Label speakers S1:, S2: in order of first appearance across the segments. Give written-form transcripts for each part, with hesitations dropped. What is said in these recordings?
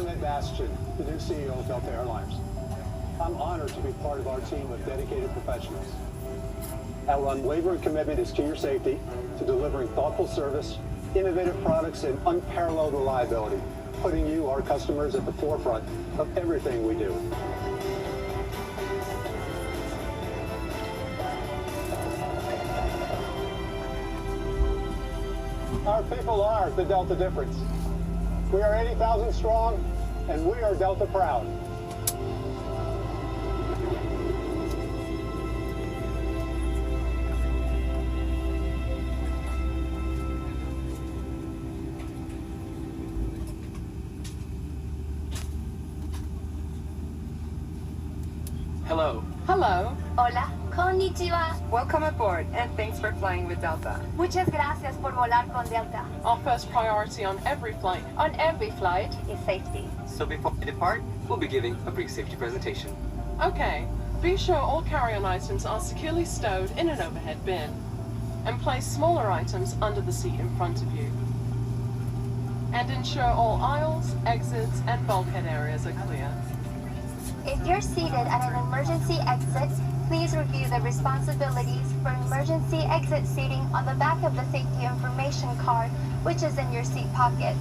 S1: I'm Ed Bastian, the new CEO of Delta Airlines. I'm honored to be part of our team of dedicated professionals. Our unwavering commitment is to your safety, to delivering thoughtful service, innovative products, and unparalleled reliability, putting you, our customers, at the forefront of everything we do. Our people are the Delta difference. We are 80,000 strong, and we are Delta proud.
S2: Hello.
S3: Hello.
S4: Hola, konnichiwa.
S3: Welcome aboard, and thanks for flying with Delta.
S4: Muchas gracias por volar con Delta.
S3: Our first priority on every flight
S4: Is safety.
S2: So before we depart, we'll be giving a brief safety presentation.
S3: Okay. Be sure all carry-on items are securely stowed in an overhead bin. And place smaller items under the seat in front of you. And ensure all aisles, exits, and bulkhead areas are clear.
S4: If you're seated at an emergency exit, please review the responsibilities for emergency exit seating on the back of the safety information card, which is in your seat pocket.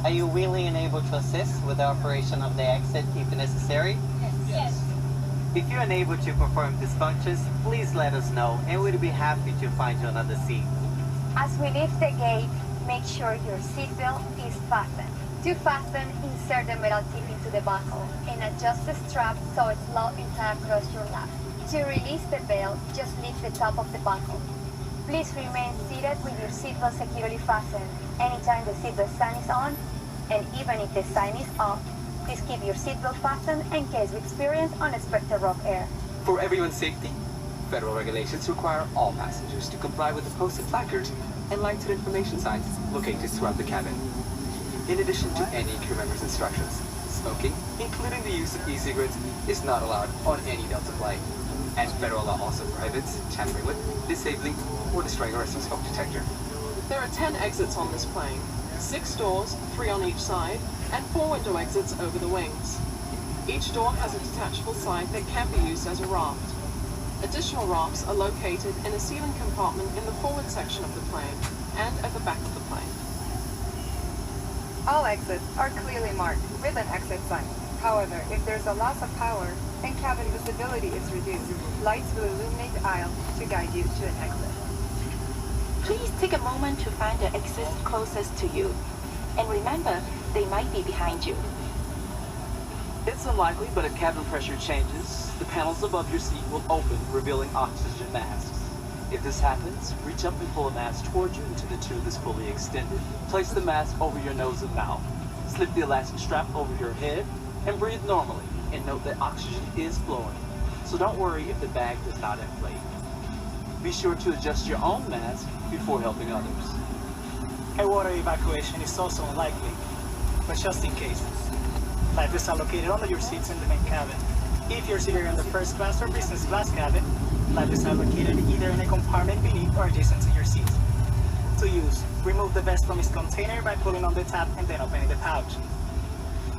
S5: Are you willing and able to assist with the operation of the exit if necessary?
S4: Yes.
S5: If you're unable to perform these functions, please let us know and we'll be happy to find you another seat.
S4: As we lift the gate, make sure your seatbelt is fastened. To fasten, insert the metal tip into the buckle and adjust the strap so it's low and tight across your lap. To release the belt, just lift the top of the buckle. Please remain seated with your seatbelt securely fastened. Anytime the seatbelt sign is on, and even if the sign is off, please keep your seatbelt fastened in case we experience unexpected rough air.
S2: For everyone's safety, federal regulations require all passengers to comply with the posted placards and lighted information signs located throughout the cabin. In addition to any crew member's instructions, smoking, including the use of e-cigarettes, is not allowed on any Delta flight. And federal law also prohibits tampering with, disabling, or destroying a resting smoke detector.
S3: There are 10 exits on this plane. 6 doors, 3 on each side, and 4 window exits over the wings. Each door has a detachable side that can be used as a raft. Additional rafts are located in a ceiling compartment in the forward section of the plane and at the back of the plane. All exits are clearly marked with an exit sign. However, if there's a loss of power and cabin visibility is reduced, lights will illuminate the aisle to guide you to an exit.
S6: Please take a moment to find the exit closest to you. And remember, they might be behind you.
S7: It's unlikely, but if cabin pressure changes, the panels above your seat will open, revealing oxygen masks. If this happens, reach up and pull a mask toward you until the tube is fully extended. Place the mask over your nose and mouth. Slip the elastic strap over your head and breathe normally. And note that oxygen is flowing, so don't worry if the bag does not inflate. Be sure to adjust your own mask before helping others.
S8: A water evacuation is also unlikely, but just in case. Life vests are located under your seats in the main cabin. If you're seated in the first class or business class cabin, life vests are located either in a compartment beneath or adjacent to your seat. To use, remove the vest from its container by pulling on the tab and then opening the pouch.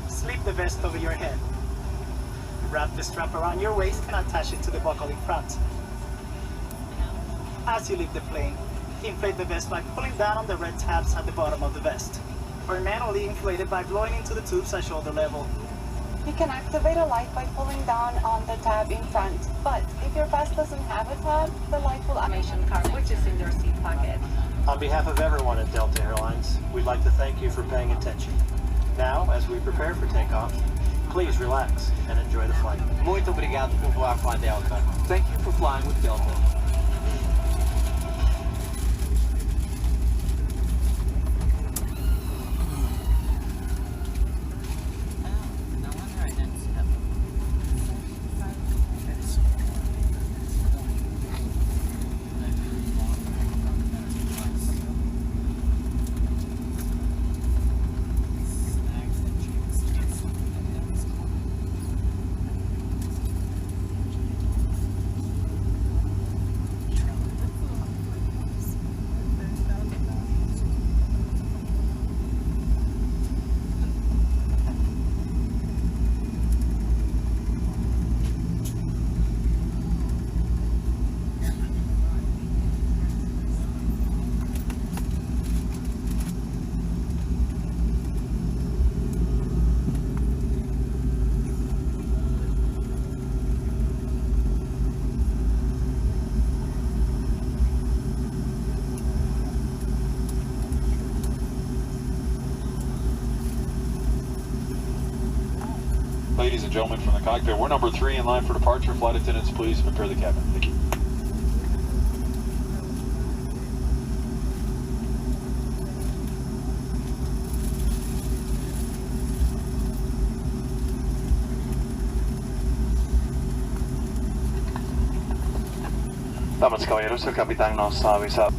S8: Slip the vest over your head. Wrap the strap around your waist and attach it to the buckle in front. As you leave the plane, inflate the vest by pulling down on the red tabs at the bottom of the vest, or manually inflate it by blowing into the tubes at shoulder level.
S3: You can activate a light by pulling down on the tab in front, but if your vest doesn't have a tab, the light will information card, which is in your seat pocket.
S9: On behalf of everyone at Delta Airlines, we'd like to thank you for paying attention. Now, as we prepare for takeoff, please relax and enjoy the flight.
S5: Muito obrigado por voar com a Delta.
S7: Thank you for flying with Delta.
S10: Ladies and gentlemen from the cockpit, we're number 3 in line for departure. Flight attendants, please prepare the cabin. Thank you.
S11: Damas y caballeros, el capitán nos ha avisado.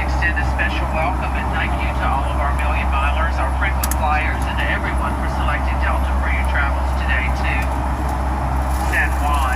S12: extend a special welcome and thank you to all of our million milers, our frequent flyers, and to everyone for selecting Delta for your travels today to San Juan.